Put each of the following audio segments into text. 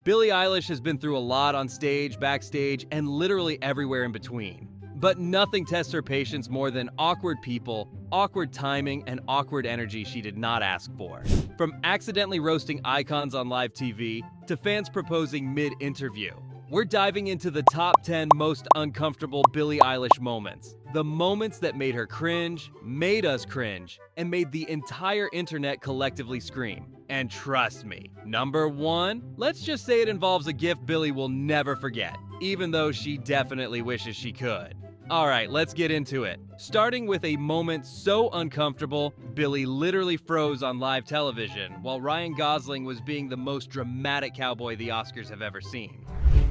Billie Eilish has been through a lot on stage, backstage, and literally everywhere in between. But nothing tests her patience more than awkward people, awkward timing, and awkward energy she did not ask for. From accidentally roasting icons on live TV to fans proposing mid-interview, we're diving into the top 10 most uncomfortable Billie Eilish moments. The moments that made her cringe, made us cringe, and made the entire internet collectively scream. And trust me, number 1, let's just say it involves a gift Billie will never forget, even though she definitely wishes she could. Alright, let's get into it. Starting with a moment so uncomfortable, Billie literally froze on live television while Ryan Gosling was being the most dramatic cowboy the Oscars have ever seen.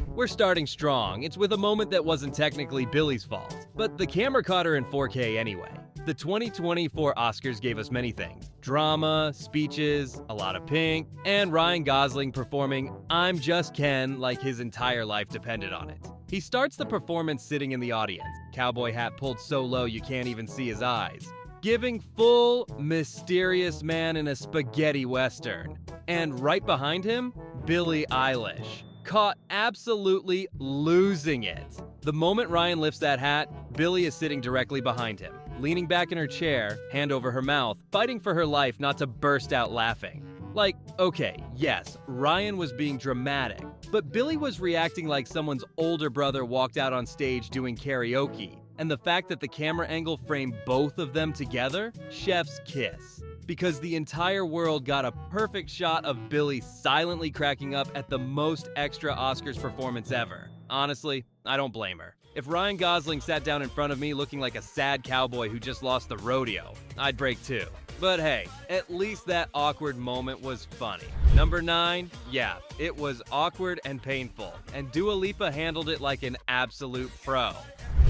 We're starting strong. It's with a moment that wasn't technically Billie's fault, but the camera caught her in 4K anyway. The 2024 Oscars gave us many things. Drama, speeches, a lot of pink, and Ryan Gosling performing I'm Just Ken like his entire life depended on it. He starts the performance sitting in the audience, cowboy hat pulled so low you can't even see his eyes, giving full mysterious man in a spaghetti western. And right behind him, Billie Eilish, caught absolutely losing it. The moment Ryan lifts that hat, Billie is sitting directly behind him, leaning back in her chair, hand over her mouth, fighting for her life not to burst out laughing. Like, okay, yes, Ryan was being dramatic, but Billie was reacting like someone's older brother walked out on stage doing karaoke. And the fact that the camera angle framed both of them together, chef's kiss. Because the entire world got a perfect shot of Billie silently cracking up at the most extra Oscars performance ever. Honestly, I don't blame her. If Ryan Gosling sat down in front of me looking like a sad cowboy who just lost the rodeo, I'd break too. But hey, at least that awkward moment was funny. Number 9, yeah, it was awkward and painful, and Dua Lipa handled it like an absolute pro.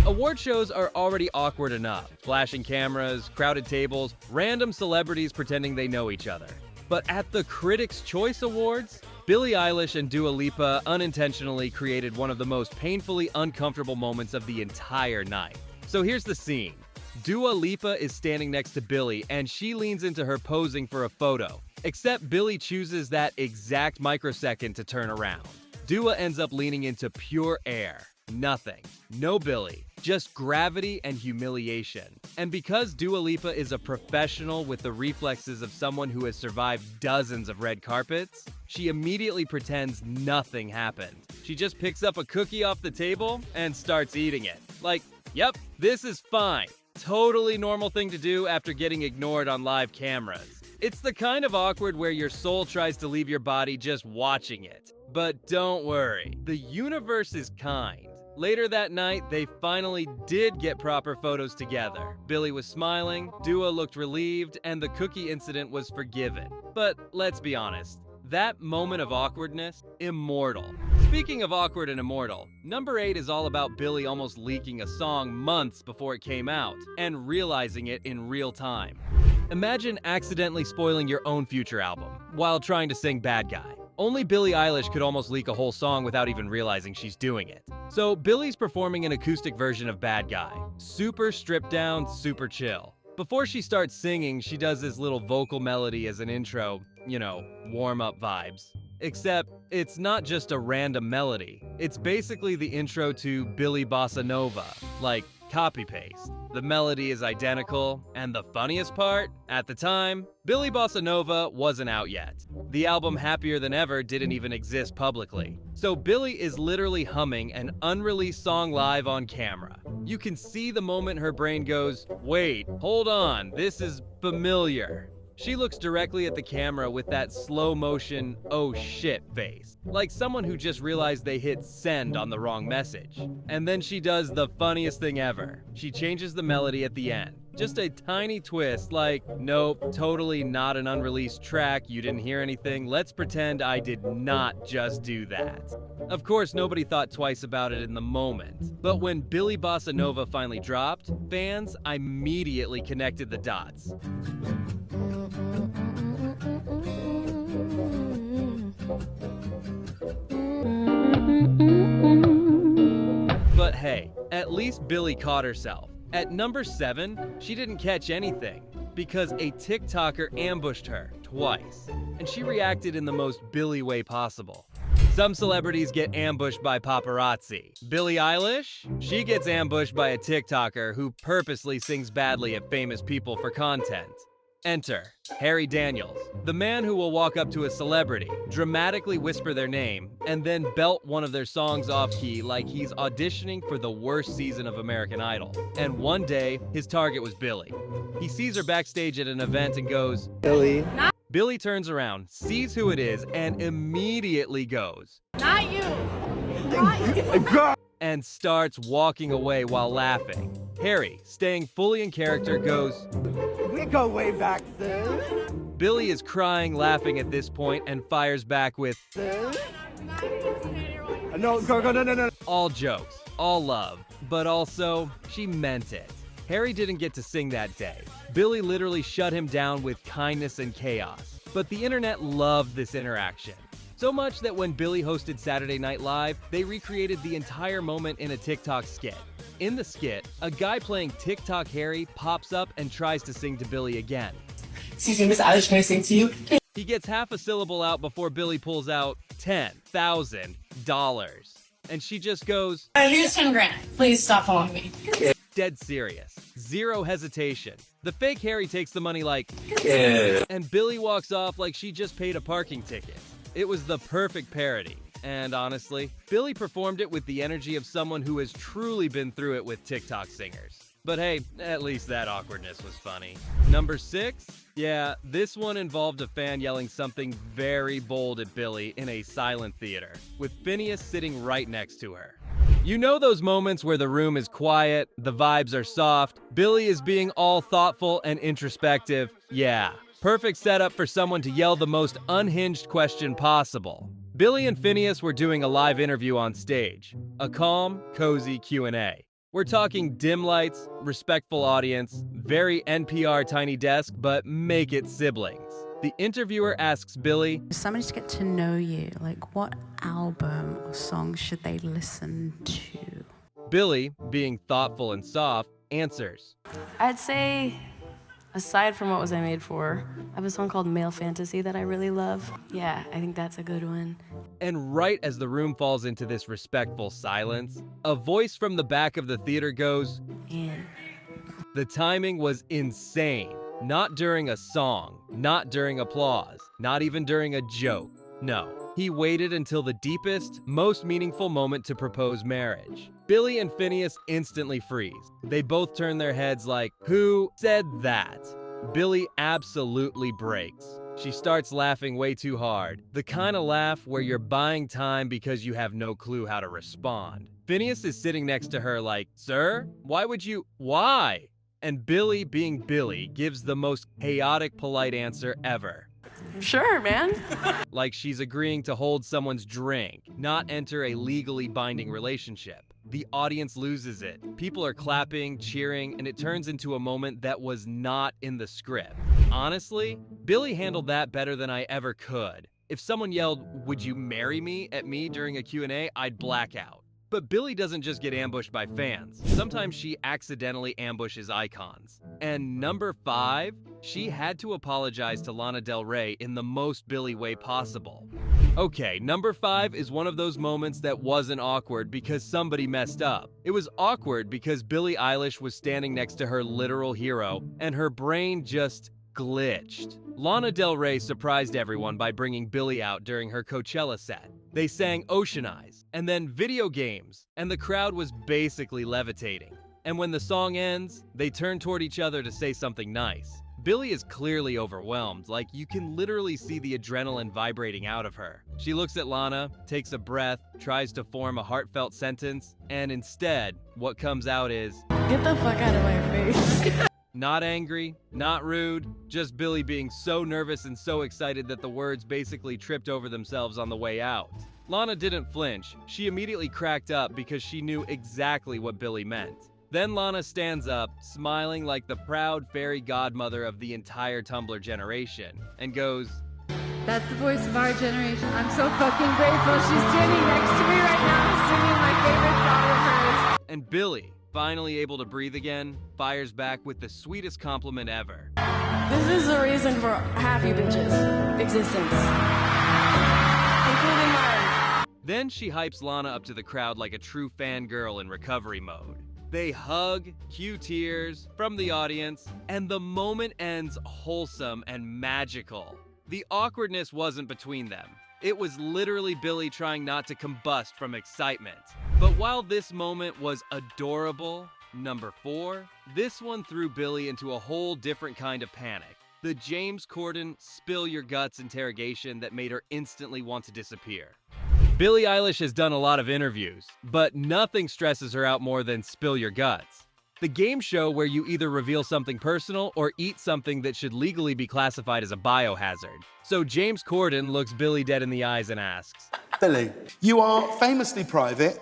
Award shows are already awkward enough. Flashing cameras, crowded tables, random celebrities pretending they know each other. But at the Critics' Choice Awards, Billie Eilish and Dua Lipa unintentionally created one of the most painfully uncomfortable moments of the entire night. So here's the scene. Dua Lipa is standing next to Billie and she leans into her posing for a photo. Except Billie chooses that exact microsecond to turn around. Dua ends up leaning into pure air. Nothing. No Billie. Just gravity and humiliation. And because Dua Lipa is a professional with the reflexes of someone who has survived dozens of red carpets, she immediately pretends nothing happened. She just picks up a cookie off the table and starts eating it. Like, yep, this is fine. Totally normal thing to do after getting ignored on live cameras. It's the kind of awkward where your soul tries to leave your body just watching it. But don't worry, the universe is kind. Later that night, they finally did get proper photos together. Billie was smiling, Dua looked relieved, and the cookie incident was forgiven. But let's be honest, that moment of awkwardness, immortal. Speaking of awkward and immortal, number 8 is all about Billie almost leaking a song months before it came out, and realizing it in real time. Imagine accidentally spoiling your own future album, while trying to sing Bad Guy. Only Billie Eilish could almost leak a whole song without even realizing she's doing it. So Billie's performing an acoustic version of Bad Guy. Super stripped down, super chill. Before she starts singing, she does this little vocal melody as an intro, warm-up vibes. Except, it's not just a random melody. It's basically the intro to Billie Bossa Nova, like copy-paste. The melody is identical, and the funniest part? At the time, Billie Bossa Nova wasn't out yet. The album Happier Than Ever didn't even exist publicly. So Billie is literally humming an unreleased song live on camera. You can see the moment her brain goes, wait, hold on, this is familiar. She looks directly at the camera with that slow motion, oh shit face. Like someone who just realized they hit send on the wrong message. And then she does the funniest thing ever. She changes the melody at the end. Just a tiny twist like, nope, totally not an unreleased track, you didn't hear anything, let's pretend I did not just do that. Of course, nobody thought twice about it in the moment. But when Billie Bossa Nova finally dropped, fans immediately connected the dots. But hey, at least Billie caught herself. At number 7, she didn't catch anything because a TikToker ambushed her twice, and she reacted in the most Billie way possible. Some celebrities get ambushed by paparazzi. Billie Eilish? She gets ambushed by a TikToker who purposely sings badly at famous people for content. Enter Harry Daniels, the man who will walk up to a celebrity, dramatically whisper their name, and then belt one of their songs off key like he's auditioning for the worst season of American Idol. And one day, his target was Billie. He sees her backstage at an event and goes, Billie. Billie turns around, sees who it is, and immediately goes, Not you! Not you! And starts walking away while laughing. Harry, staying fully in character, goes, We go way back, sis. Billie is crying, laughing at this point, and fires back with, Sis? No, go, no. all jokes, all love, but also, she meant it. Harry didn't get to sing that day. Billie literally shut him down with kindness and chaos. But the internet loved this interaction. So much that when Billie hosted Saturday Night Live, they recreated the entire moment in a TikTok skit. In the skit, a guy playing TikTok Harry pops up and tries to sing to Billie again. Excuse me, Miss Eilish, can I sing to you? He gets half a syllable out before Billie pulls out $10,000. And she just goes, Here's 10 grand. Please stop following me. Dead serious. Zero hesitation. The fake Harry takes the money like, and Billie walks off like she just paid a parking ticket. It was the perfect parody. And honestly, Billie performed it with the energy of someone who has truly been through it with TikTok singers. But hey, at least that awkwardness was funny. Number 6? Yeah, this one involved a fan yelling something very bold at Billie in a silent theater, with Phineas sitting right next to her. You know those moments where the room is quiet, the vibes are soft, Billie is being all thoughtful and introspective? Yeah, perfect setup for someone to yell the most unhinged question possible. Billie and Phineas were doing a live interview on stage, a calm, cozy Q&A. We're talking dim lights, respectful audience, very NPR tiny desk, but make it siblings. The interviewer asks Billie, somebody to get to know you, like what album or song should they listen to? Billie, being thoughtful and soft, answers, I'd say, aside from What Was I Made For, I have a song called Male Fantasy that I really love. Yeah, I think that's a good one. And right as the room falls into this respectful silence, a voice from the back of the theater goes, And The timing was insane. Not during a song, not during applause, not even during a joke. No, he waited until the deepest, most meaningful moment to propose marriage. Billie and Phineas instantly freeze. They both turn their heads like, who said that? Billie absolutely breaks. She starts laughing way too hard. The kind of laugh where you're buying time because you have no clue how to respond. Phineas is sitting next to her like, sir, why? And Billie, being Billie, gives the most chaotic, polite answer ever. sure, man. Like she's agreeing to hold someone's drink, not enter a legally binding relationship. The audience loses it. People are clapping, cheering, and it turns into a moment that was not in the script. Honestly, Billie handled that better than I ever could. If someone yelled, "Would you marry me?" at me during a Q&A, I'd black out. But Billie doesn't just get ambushed by fans. Sometimes she accidentally ambushes icons. And number 5, she had to apologize to Lana Del Rey in the most Billie way possible. Okay, number 5 is one of those moments that wasn't awkward because somebody messed up. It was awkward because Billie Eilish was standing next to her literal hero, and her brain just glitched. Lana Del Rey surprised everyone by bringing Billie out during her Coachella set. They sang Ocean Eyes, and then Video Games, and the crowd was basically levitating. And when the song ends, they turn toward each other to say something nice. Billie is clearly overwhelmed, like you can literally see the adrenaline vibrating out of her. She looks at Lana, takes a breath, tries to form a heartfelt sentence, and instead, what comes out is, Get the fuck out of my face. not angry, not rude, just Billie being so nervous and so excited that the words basically tripped over themselves on the way out. Lana didn't flinch. She immediately cracked up because she knew exactly what Billie meant. Then Lana stands up, smiling like the proud fairy godmother of the entire Tumblr generation, and goes, That's the voice of our generation. I'm so fucking grateful she's standing next to me right now singing my favorite song of hers. and Billie, finally able to breathe again, fires back with the sweetest compliment ever. This is the reason for half you bitches' existence. Including mine. Then she hypes Lana up to the crowd like a true fangirl in recovery mode. They hug, cue tears from the audience, and the moment ends wholesome and magical. The awkwardness wasn't between them. It was literally Billie trying not to combust from excitement. But while this moment was adorable, number 4, this one threw Billie into a whole different kind of panic. The James Corden spill your guts interrogation that made her instantly want to disappear. Billie Eilish has done a lot of interviews, but nothing stresses her out more than spill your guts. The game show where you either reveal something personal or eat something that should legally be classified as a biohazard. So James Corden looks Billie dead in the eyes and asks, Billie, you are famously private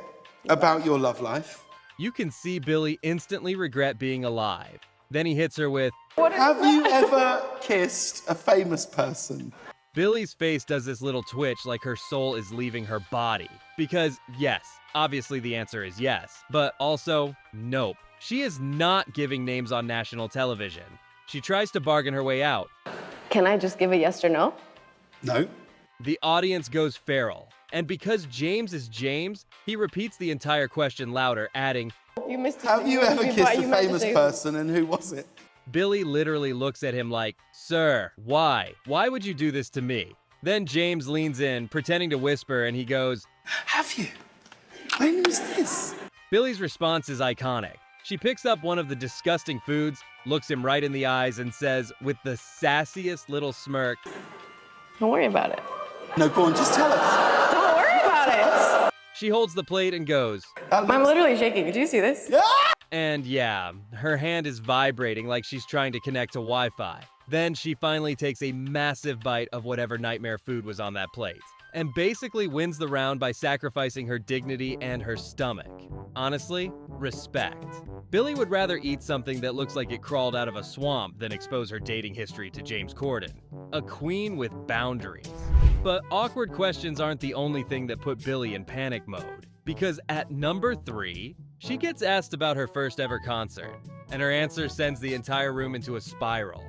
about your love life. You can see Billie instantly regret being alive. Then he hits her with, Have you ever kissed a famous person? Billie's face does this little twitch like her soul is leaving her body. Because yes, obviously the answer is yes, but also nope. She is not giving names on national television. She tries to bargain her way out. Can I just give a yes or no? No. The audience goes feral. And because James is James, he repeats the entire question louder, adding, Have you ever kissed a famous person, and who was it? Billie literally looks at him like, Sir, why? Why would you do this to me? Then James leans in, pretending to whisper, and he goes, Have you? When was this? Billie's response is iconic. She picks up one of the disgusting foods, looks him right in the eyes, and says, with the sassiest little smirk, Don't worry about it. No, go on, just tell us. Don't worry about it. She holds the plate and goes, I'm literally shaking. Did you see this? and yeah, her hand is vibrating like she's trying to connect to Wi-Fi. Then she finally takes a massive bite of whatever nightmare food was on that plate, and basically wins the round by sacrificing her dignity and her stomach. Honestly, respect. Billie would rather eat something that looks like it crawled out of a swamp than expose her dating history to James Corden. A queen with boundaries. But awkward questions aren't the only thing that put Billie in panic mode. Because at number 3, she gets asked about her first ever concert, and her answer sends the entire room into a spiral.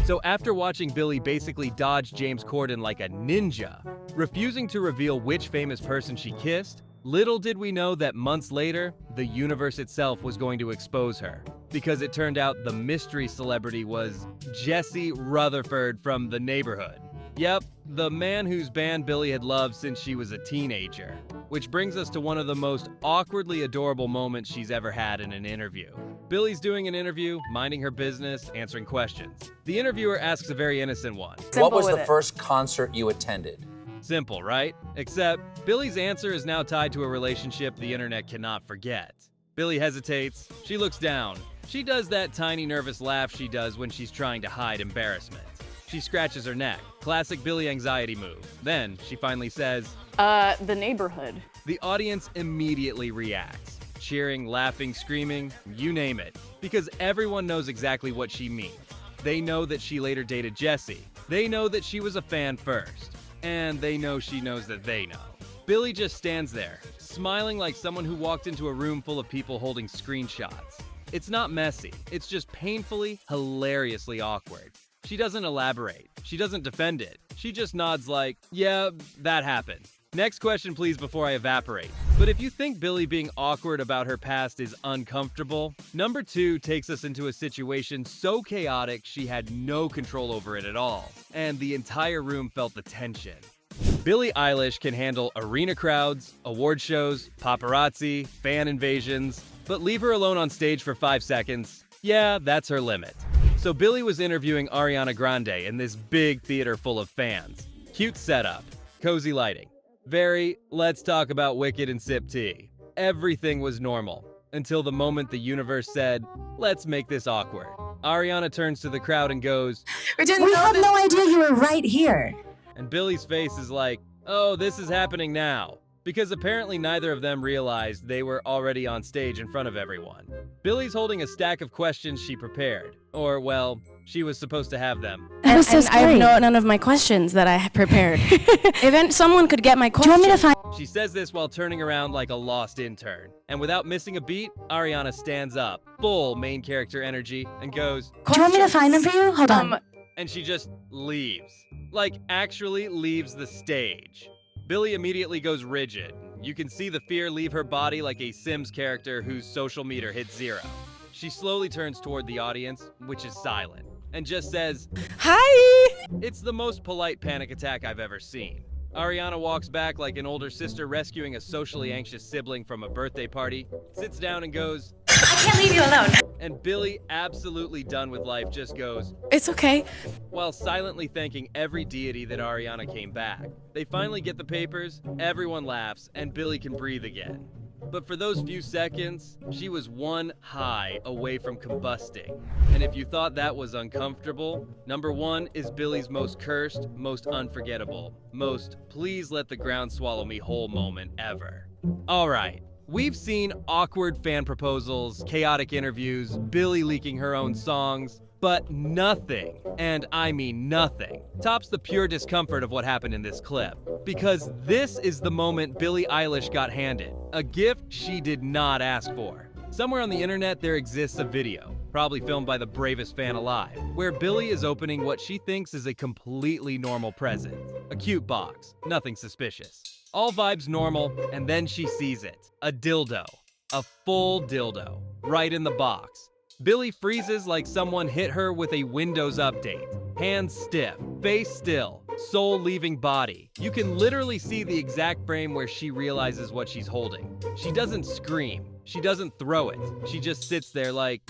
So after watching Billie basically dodge James Corden like a ninja, refusing to reveal which famous person she kissed, little did we know that months later, the universe itself was going to expose her. Because it turned out the mystery celebrity was Jesse Rutherford from The Neighborhood. Yep, the man whose band Billie had loved since she was a teenager. Which brings us to one of the most awkwardly adorable moments she's ever had in an interview. Billie's doing an interview, minding her business, answering questions. The interviewer asks a very innocent one. What was the first concert you attended? Simple, right? Except, Billie's answer is now tied to a relationship the internet cannot forget. Billie hesitates, she looks down. She does that tiny nervous laugh she does when she's trying to hide embarrassment. She scratches her neck, classic Billie anxiety move. Then, she finally says, The Neighborhood. The audience immediately reacts. Cheering, laughing, screaming, you name it. Because everyone knows exactly what she means. They know that she later dated Jesse. They know that she was a fan first. And they know she knows that they know. Billie just stands there, smiling like someone who walked into a room full of people holding screenshots. It's not messy, it's just painfully, hilariously awkward. She doesn't elaborate. She doesn't defend it. She just nods like, yeah, that happened. Next question, please, before I evaporate. But if you think Billie being awkward about her past is uncomfortable, number 2 takes us into a situation so chaotic she had no control over it at all. And the entire room felt the tension. Billie Eilish can handle arena crowds, award shows, paparazzi, fan invasions, but leave her alone on stage for 5 seconds. Yeah, that's her limit. So Billie was interviewing Ariana Grande in this big theater full of fans. Cute setup, cozy lighting. Very, let's talk about Wicked and sip tea. Everything was normal, until the moment the universe said, let's make this awkward. Ariana turns to the crowd and goes, We had no idea you were right here. And Billie's face is like, oh, this is happening now. Because apparently neither of them realized they were already on stage in front of everyone. Billie's holding a stack of questions she prepared. Or, well, she was supposed to have them. And I have none of my questions that I prepared. If someone could get my question. Do you want me to find? She says this while turning around like a lost intern. And without missing a beat, Ariana stands up, full main character energy, and goes, Do you want me to find them for you? Hold on. and she just leaves. Like, actually leaves the stage. Billie immediately goes rigid. You can see the fear leave her body like a Sims character whose social meter hits 0. She slowly turns toward the audience, which is silent, and just says, "Hi!" It's the most polite panic attack I've ever seen. Ariana walks back like an older sister rescuing a socially anxious sibling from a birthday party, sits down and goes, I can't leave you alone. and Billie, absolutely done with life, just goes, It's okay. while silently thanking every deity that Ariana came back. They finally get the papers, everyone laughs, and Billie can breathe again. But for those few seconds, she was one high away from combusting. And if you thought that was uncomfortable, number 1 is Billie's most cursed, most unforgettable, most please let the ground swallow me whole moment ever. Alright, we've seen awkward fan proposals, chaotic interviews, Billie leaking her own songs, but nothing, and I mean nothing, tops the pure discomfort of what happened in this clip. Because this is the moment Billie Eilish got handed, a gift she did not ask for. Somewhere on the internet there exists a video, probably filmed by the bravest fan alive, where Billie is opening what she thinks is a completely normal present. A cute box, nothing suspicious. All vibes normal, and then she sees it. A dildo. A full dildo. Right in the box. Billie freezes like someone hit her with a Windows update. Hands stiff, face still, soul leaving body. You can literally see the exact frame where she realizes what she's holding. She doesn't scream. She doesn't throw it. She just sits there like,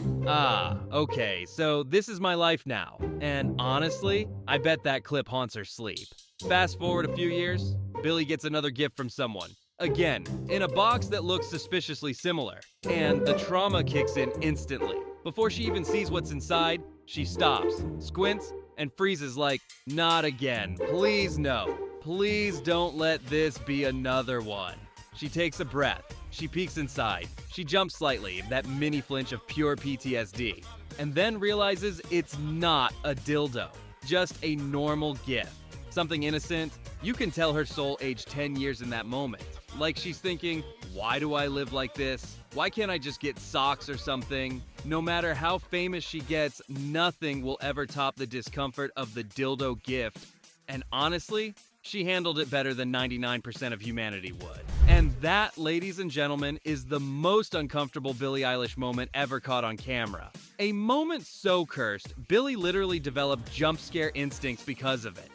okay, so this is my life now. And honestly, I bet that clip haunts her sleep. Fast forward a few years, Billie gets another gift from someone. Again, in a box that looks suspiciously similar. And the trauma kicks in instantly. Before she even sees what's inside, she stops, squints, and freezes like, not again. Please no. Please don't let this be another one. She takes a breath. She peeks inside. She jumps slightly, that mini flinch of pure PTSD. And then realizes it's not a dildo. Just a normal gift. Something innocent. You can tell her soul aged 10 years in that moment. Like she's thinking, why do I live like this? Why can't I just get socks or something? No matter how famous she gets, nothing will ever top the discomfort of the dildo gift. And honestly, she handled it better than 99% of humanity would. And that, ladies and gentlemen, is the most uncomfortable Billie Eilish moment ever caught on camera. A moment so cursed, Billie literally developed jump scare instincts because of it.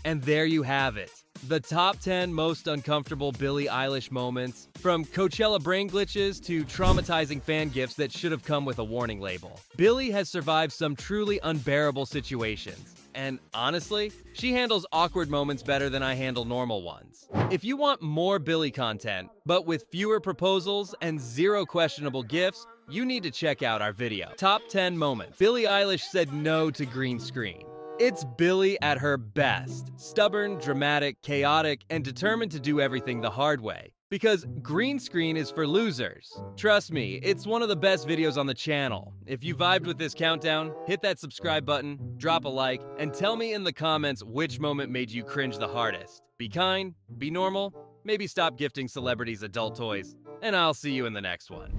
And there you have it. The top 10 most uncomfortable Billie Eilish moments, from Coachella brain glitches to traumatizing fan gifts that should have come with a warning label. Billie has survived some truly unbearable situations. And honestly, she handles awkward moments better than I handle normal ones. If you want more Billie content, but with fewer proposals and 0 questionable gifts, you need to check out our video. Top 10 moments. Billie Eilish said no to green screen. It's Billie at her best. Stubborn, dramatic, chaotic, and determined to do everything the hard way. Because green screen is for losers. Trust me, it's one of the best videos on the channel. If you vibed with this countdown, hit that subscribe button, drop a like, and tell me in the comments which moment made you cringe the hardest. Be kind, be normal, maybe stop gifting celebrities adult toys, and I'll see you in the next one.